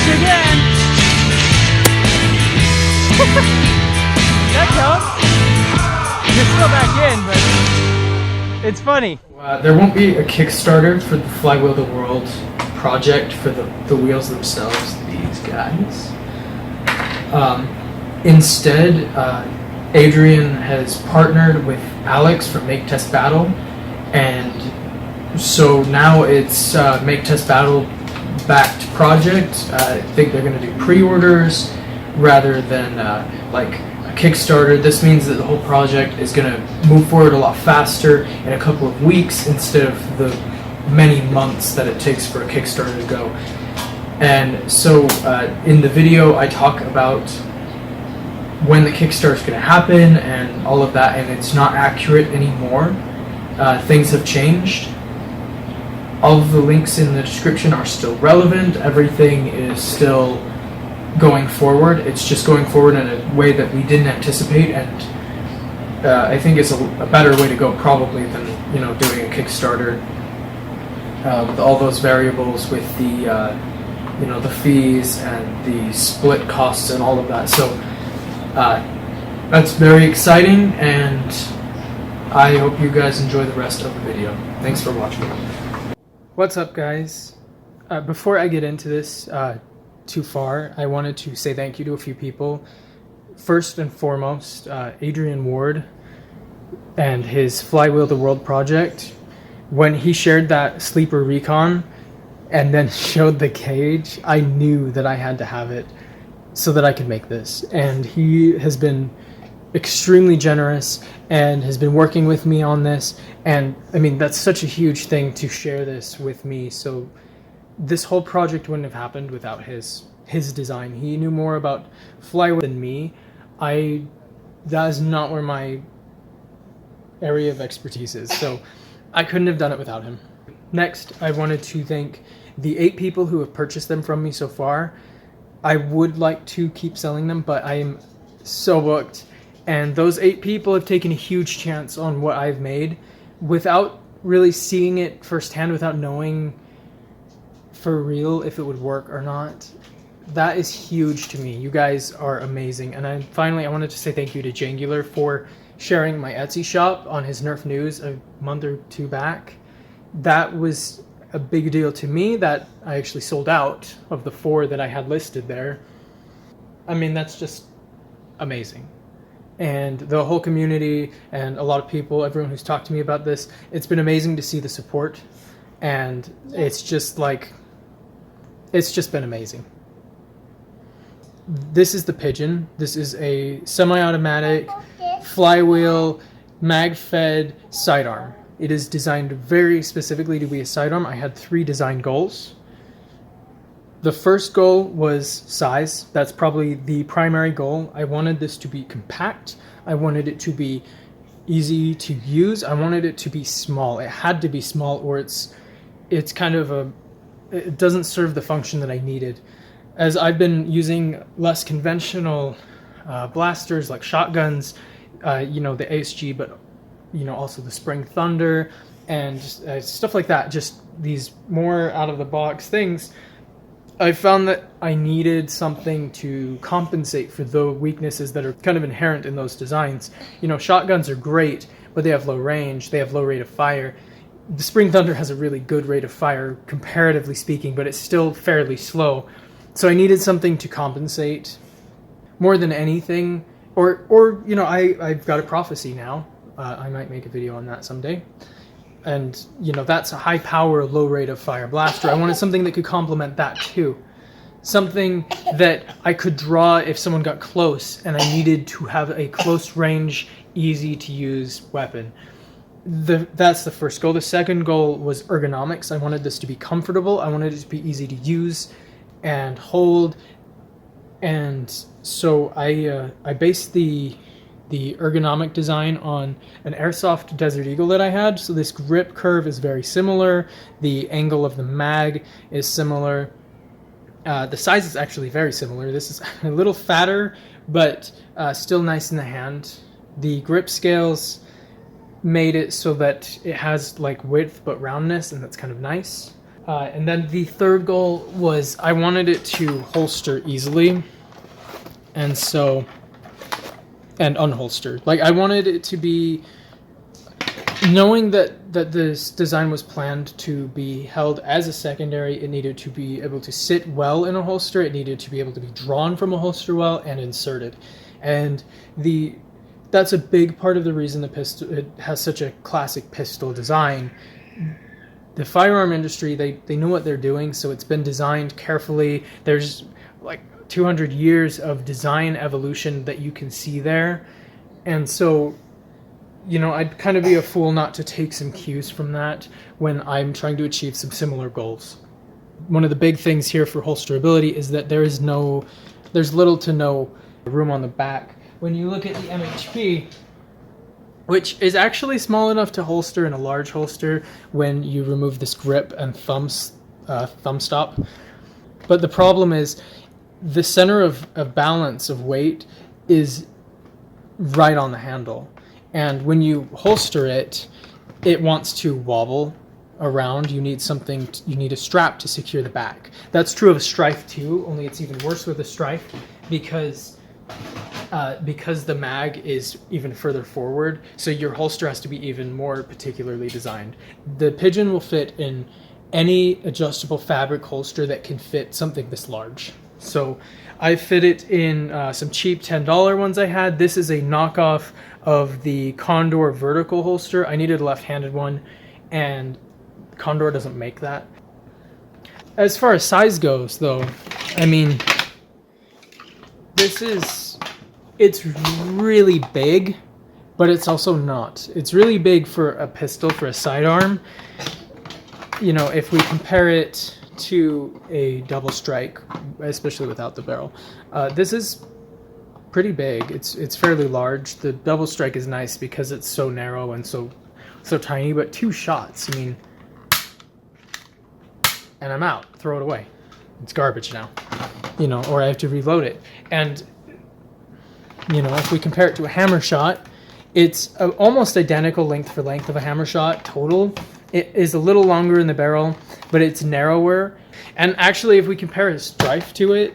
crash again! That counts? You're still back in, but it's funny. There won't be a Kickstarter for the Flywheel the World project for the wheels themselves, these guys. Instead, Adrian has partnered with Alex from Make Test Battle, and so now it's Make Test Battle backed project. I think they're going to do pre-orders rather than like a Kickstarter. This means that the whole project is going to move forward a lot faster in a couple of weeks instead of the many months that it takes for a Kickstarter to go. And so in the video I talk about when the Kickstarter is going to happen and all of that, and it's not accurate anymore. Things have changed. All of the links in the description are still relevant. Everything is still going forward. It's just going forward in a way that we didn't anticipate, and I think it's a better way to go probably than doing a Kickstarter with all those variables with the the fees and the split costs and all of that. So that's very exciting, and I hope you guys enjoy the rest of the video. Thanks for watching. What's up, guys? Before I get into this too far, I wanted to say thank you to a few people. First and foremost, Adrian Ward and his Flywheel the World project. When he shared that sleeper recon and then showed the cage, I knew that I had to have it so that I could make this. And he has been extremely generous and has been working with me on this. And I mean, that's such a huge thing to share this with me. So this whole project wouldn't have happened without his design. He knew more about flywheel than me. That is not where my area of expertise is. So I couldn't have done it without him. Next, I wanted to thank the 8 people who have purchased them from me so far. I would like to keep selling them, but I am so booked. And those 8 people have taken a huge chance on what I've made without really seeing it firsthand, without knowing for real if it would work or not. That is huge to me. You guys are amazing. And I wanted to say thank you to Jangular for sharing my Etsy shop on his Nerf news a month or 2 back. That was a big deal to me that I actually sold out of the 4 that I had listed there. I mean, that's just amazing. And the whole community and a lot of people, everyone who's talked to me about this, it's been amazing to see the support. And it's just been amazing. This is the Pigeon. This is a semi-automatic flywheel Magfed sidearm. It is designed very specifically to be a sidearm. I had 3 design goals. The first goal was size. That's probably the primary goal. I wanted this to be compact. I wanted it to be easy to use. I wanted it to be small. It had to be small, or it's kind of it doesn't serve the function that I needed. As I've been using less conventional blasters like shotguns, the ASG, but also the Spring Thunder and stuff like that, just these more out-of-the-box things, I found that I needed something to compensate for the weaknesses that are kind of inherent in those designs. Shotguns are great, but they have low range, they have low rate of fire. The Spring Thunder has a really good rate of fire, comparatively speaking, but it's still fairly slow. So I needed something to compensate more than anything. I've got a prophecy now. I might make a video on that someday. And, that's a high power, low rate of fire blaster. I wanted something that could complement that too. Something that I could draw if someone got close and I needed to have a close range, easy to use weapon. That's the first goal. The second goal was ergonomics. I wanted this to be comfortable. I wanted it to be easy to use and hold. And so I based the ergonomic design on an airsoft Desert Eagle that I had. So this grip curve is very similar. The angle of the mag is similar. The size is actually very similar. This is a little fatter, but still nice in the hand. The grip scales made it so that it has like width but roundness, and that's kind of nice. And then the third goal was I wanted it to holster easily, and unholstered. Like, I wanted it to be, knowing that this design was planned to be held as a secondary, it needed to be able to sit well in a holster, it needed to be able to be drawn from a holster well and inserted. And that's a big part of the reason it has such a classic pistol design. The firearm industry, they know what they're doing, so it's been designed carefully. There's like 200 years of design evolution that you can see there. And so, you know, I'd kind of be a fool not to take some cues from that when I'm trying to achieve some similar goals. One of the big things here for holsterability is that there's little to no room on the back. When you look at the MHP, which is actually small enough to holster in a large holster when you remove this grip and thumb stop. But the problem is the center of balance of weight is right on the handle. And when you holster it, it wants to wobble around. You need a strap to secure the back. That's true of a strife too, only it's even worse with a strife because the mag is even further forward, so your holster has to be even more particularly designed. The Pigeon will fit in any adjustable fabric holster that can fit something this large. So I fit it in some cheap $10 ones I had. This is a knockoff of the Condor vertical holster. I needed a left-handed one, and Condor doesn't make that. As far as size goes, though, I mean, it's really big, but it's also not. It's really big for a pistol, for a sidearm. You know, if we compare it to a double strike, especially without the barrel, this is pretty big. It's fairly large. The double strike is nice because it's so narrow and so tiny, but 2 shots, I mean, and I'm out. Throw it away. It's garbage now, you know, or I have to reload it. And you know, if we compare it to a hammer shot, it's almost identical length for length of a hammer shot total. It is a little longer in the barrel, but it's narrower. And actually, if we compare a strife to it,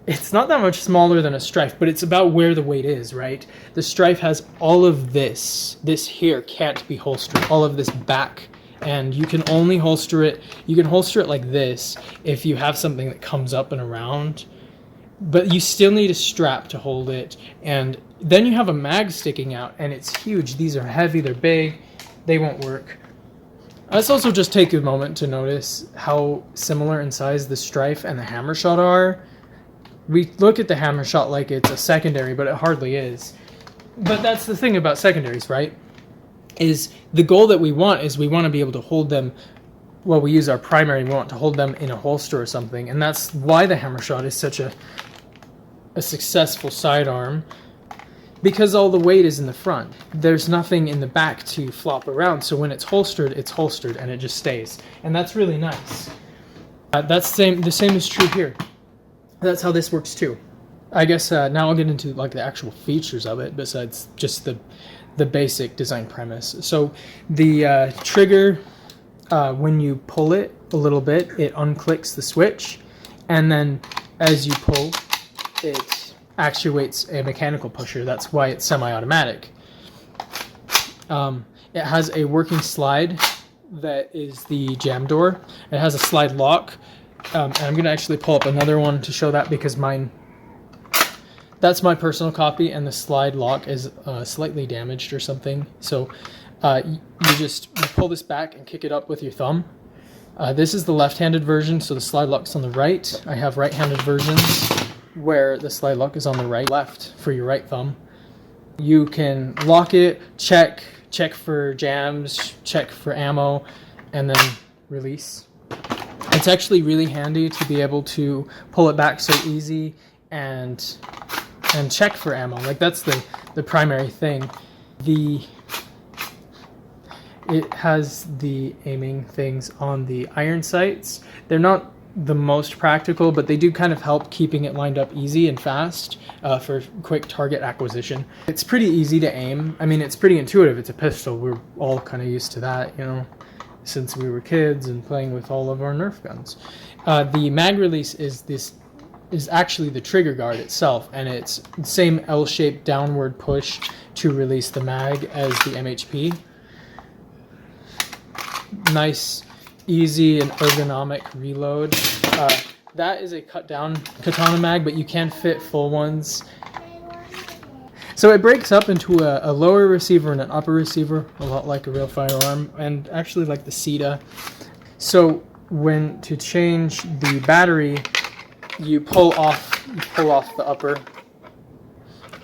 it's not that much smaller than a strife, but it's about where the weight is, right? The strife has all of this. This here can't be holstered, all of this back. And you can only holster it, you can holster it like this if you have something that comes up and around. But you still need a strap to hold it, and then you have a mag sticking out, and it's huge. These are heavy, they're big, they won't work. Let's also just take a moment to notice how similar in size the strife and the hammer shot are. We look at the hammer shot like it's a secondary, but it hardly is. But that's the thing about secondaries, right? Is the goal that we want is we want to be able to hold them. Well, we use our primary, we want to hold them in a holster or something, and that's why the hammer shot is such a successful sidearm, because all the weight is in the front. There's nothing in the back to flop around, so when it's holstered, and it just stays, and that's really nice. The same is true here. That's how this works too. I guess now I'll get into like the actual features of it, besides just the basic design premise. So the trigger, when you pull it a little bit, it unclicks the switch, and then as you pull, it actuates a mechanical pusher. That's why it's semi-automatic. It has a working slide that is the jam door. It has a slide lock, and I'm going to actually pull up another one to show that, because that's my personal copy, and the slide lock is slightly damaged or something. So you pull this back and kick it up with your thumb. This is the left-handed version, so the slide lock's on the right. I have right-handed versions where the slide lock is on the right, left for your right thumb. You can lock it, check for jams, check for ammo, and then release. It's actually really handy to be able to pull it back so easy and check for ammo. Like, that's the primary thing. It has the aiming things on the iron sights. They're not the most practical, but they do kind of help keeping it lined up easy and fast for quick target acquisition. It's pretty easy to aim. I mean, it's pretty intuitive. It's a pistol. We're all kind of used to that, you know. since we were kids and playing with all of our Nerf guns. The mag release is actually the trigger guard itself, and it's the same L-shaped downward push to release the mag as the MHP. Nice, easy, and ergonomic reload. That is a cut down katana mag, but you can fit full ones. So it breaks up into a lower receiver and an upper receiver, a lot like a real firearm, and actually like the Sita. So when to change the battery, you pull off the upper,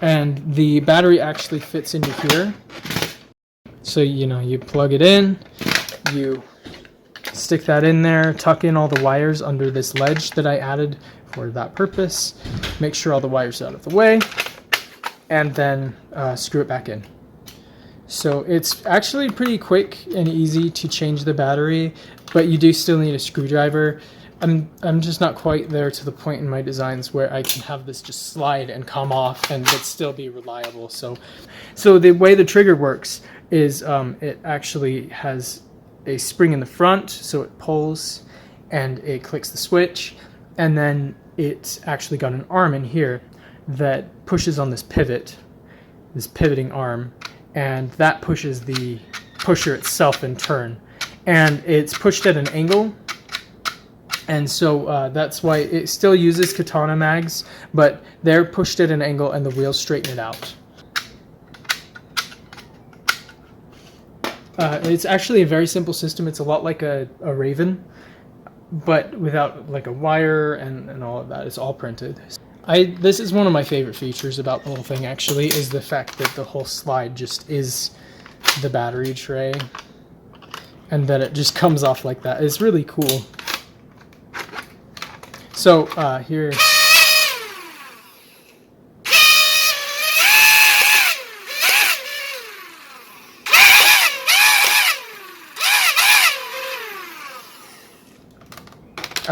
and the battery actually fits into here. So you plug it in, you stick that in there, tuck in all the wires under this ledge that I added for that purpose, make sure all the wires are out of the way, and then screw it back in. So it's actually pretty quick and easy to change the battery, but you do still need a screwdriver. I'm just not quite there to the point in my designs where I can have this just slide and come off and it still be reliable. So the way the trigger works is it actually has a spring in the front, so it pulls and it clicks the switch, and then it's actually got an arm in here that pushes on this pivot, this pivoting arm, and that pushes the pusher itself in turn, and it's pushed at an angle, and so that's why it still uses katana mags, but they're pushed at an angle and the wheels straighten it out. It's actually a very simple system. It's a lot like a Raven, but without like a wire and all of that. It's all printed. This is one of my favorite features about the whole thing, actually, is the fact that the whole slide just is the battery tray and that it just comes off like that. It's really cool. So here.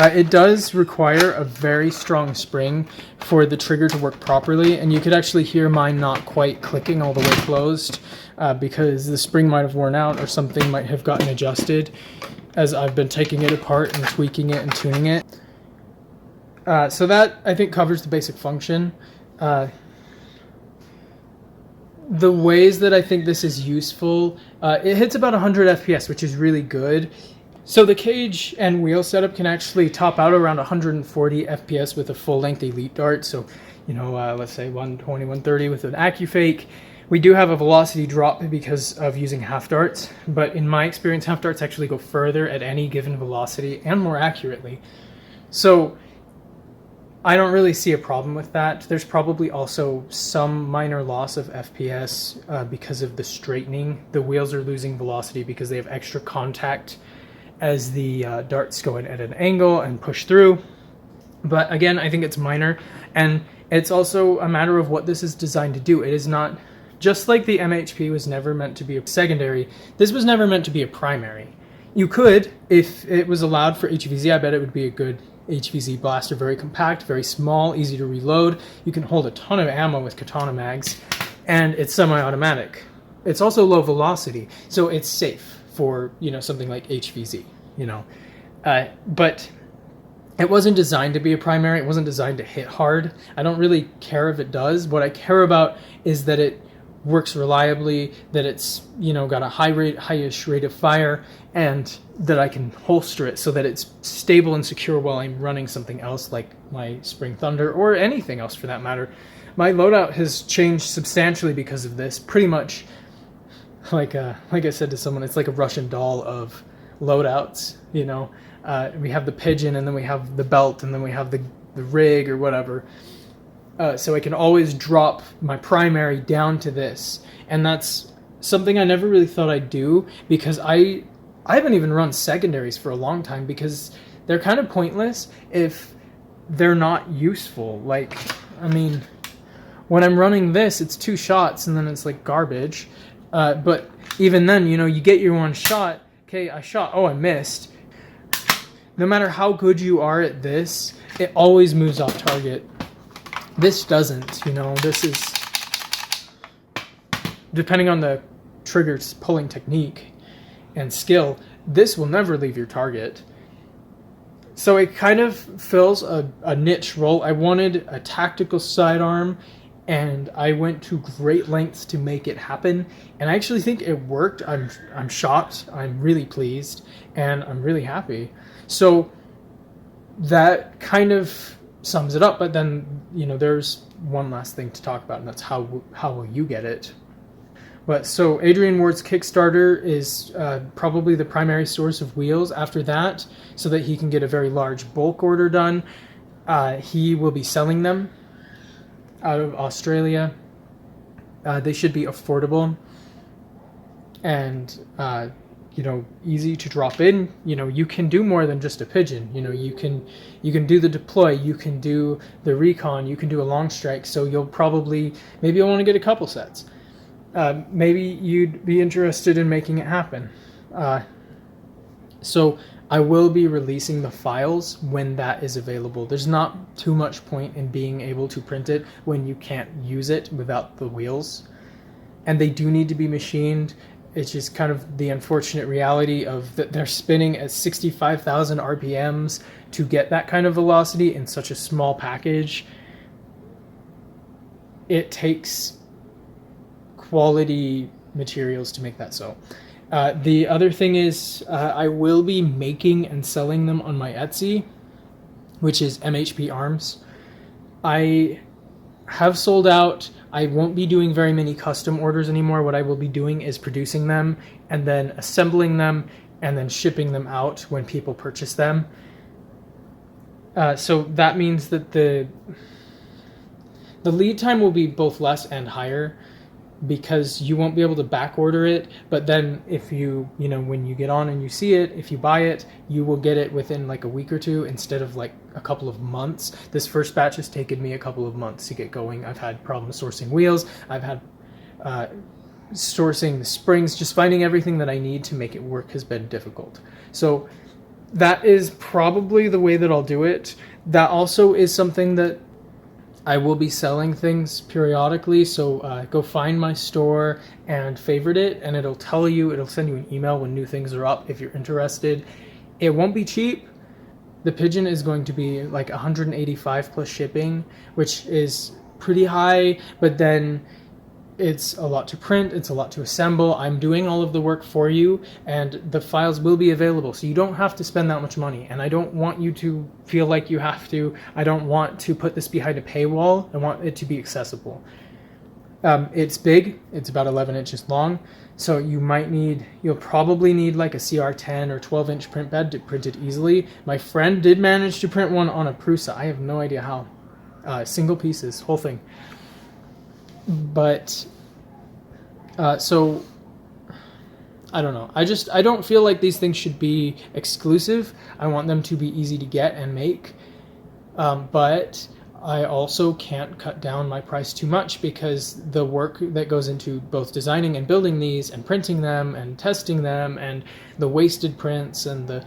It does require a very strong spring for the trigger to work properly, and you could actually hear mine not quite clicking all the way closed because the spring might have worn out or something might have gotten adjusted as I've been taking it apart and tweaking it and tuning it. So that, I think, covers the basic function. The ways that I think this is useful, it hits about 100 FPS, which is really good. So the cage and wheel setup can actually top out around 140 FPS with a full-length Elite Dart. So, let's say 120, 130 with an AccuFake. We do have a velocity drop because of using half darts, but in my experience, half darts actually go further at any given velocity and more accurately. So I don't really see a problem with that. There's probably also some minor loss of FPS because of the straightening. The wheels are losing velocity because they have extra contact as the darts go in at an angle and push through. But again, I think it's minor, and it's also a matter of what this is designed to do. It is not, just like the MHP was never meant to be a secondary, this was never meant to be a primary. You could, if it was allowed for HVZ, I bet it would be a good HVZ blaster, very compact, very small, easy to reload. You can hold a ton of ammo with katana mags, and it's semi-automatic. It's also low velocity, so it's safe for something like HVZ, but it wasn't designed to be a primary. It wasn't designed to hit hard. I don't really care if it does. What I care about is that it works reliably, that it's got a high-ish rate of fire, and that I can holster it so that it's stable and secure while I'm running something else like my Spring Thunder or anything else for that matter. My loadout has changed substantially because of this. Pretty much like I said to someone, it's like a Russian doll of loadouts. We have the Pigeon, and then we have the belt, and then we have the rig or whatever. So I can always drop my primary down to this, and that's something I never really thought I'd do, because I haven't even run secondaries for a long time because they're kind of pointless if they're not useful. Like, I mean, when I'm running this, it's 2 shots and then it's like garbage. But even then, you get your 1 shot. Okay, I shot. Oh, I missed. No matter how good you are at this, it always moves off target. This doesn't, this is, depending on the trigger's pulling technique and skill, this will never leave your target. So it kind of fills a niche role. I wanted a tactical sidearm, and I went to great lengths to make it happen. And I actually think it worked. I'm shocked. I'm really pleased, and I'm really happy. So that kind of sums it up. But then, you know, there's one last thing to talk about, and that's how will you get it. But so Adrian Ward's Kickstarter is probably the primary source of wheels after that, so that he can get a very large bulk order done. He will be selling them out of Australia. They should be affordable and, you know, easy to drop in. You know, you can do more than just a Pigeon. You know, you can do the deploy, you can do the recon, you can do a long strike. So maybe you'll want to get a couple sets. Maybe you'd be interested in making it happen. So I will be releasing the files when that is available. There's not too much point in being able to print it when you can't use it without the wheels. And they do need to be machined. It's just kind of the unfortunate reality of that they're spinning at 65,000 RPMs to get that kind of velocity in such a small package. It takes quality materials to make that so. The other thing is I will be making and selling them on my Etsy, which is MHP Arms. I have sold out. I won't be doing very many custom orders anymore. What I will be doing is producing them and then assembling them and then shipping them out when people purchase them. So that means that the lead time will be both less and higher, because you won't be able to back order it. But then if when you get on and you see it, if you buy it, you will get it within like a week or two instead of like a couple of months. This first batch has taken me a couple of months to get going. I've had problems sourcing wheels. I've had sourcing the springs. Just finding everything that I need to make it work has been difficult. So that is probably the way that I'll do it. That also is something that I will be selling things periodically, so go find my store and favorite it, and it'll send you an email when new things are up if you're interested. It won't be cheap. The Pigeon is going to be like 185 plus shipping, which is pretty high, but then it's a lot to print, it's a lot to assemble. I'm doing all of the work for you, and the files will be available, so you don't have to spend that much money. And I don't want you to feel like you have to. I don't want to put this behind a paywall. I want it to be accessible. It's big. It's about 11 inches long, so you'll probably need like a CR10 or 12-inch print bed to print it easily. My friend did manage to print one on a Prusa. I have no idea how. Single pieces, whole thing. But so I don't know. I don't feel like these things should be exclusive. I want them to be easy to get and make. But I also can't cut down my price too much, because the work that goes into both designing and building these and printing them and testing them and the wasted prints and the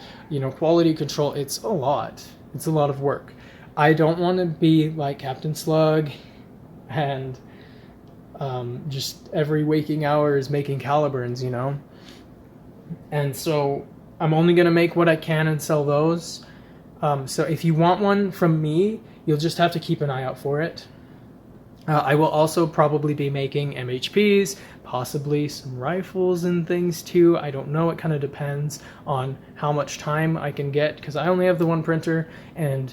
quality control, it's a lot. It's a lot of work. I don't want to be like Captain Slug and just every waking hour is making caliburns, and so I'm only going to make what I can and sell those. So if you want one from me, you'll just have to keep an eye out for it. I will also probably be making MHPs, possibly some rifles and things too. I don't know. It kind of depends on how much time I can get, because I only have the one printer, and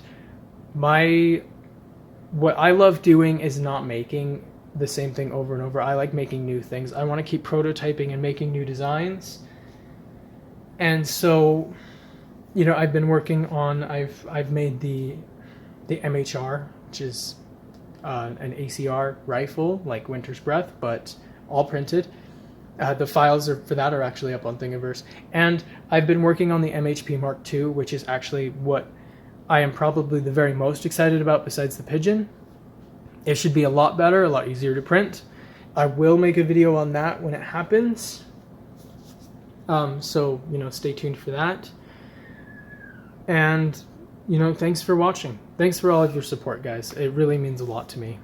what I love doing is not making the same thing over and over. I like making new things. I want to keep prototyping and making new designs. And so, I've been working on, I've made the MHR, which is an ACR rifle, like Winter's Breath, but all printed. The files for that are actually up on Thingiverse. And I've been working on the MHP Mark II, which is actually what I am probably the very most excited about besides the Pigeon. It should be a lot better, a lot easier to print. I will make a video on that when it happens. So, stay tuned for that. And, thanks for watching. Thanks for all of your support, guys. It really means a lot to me.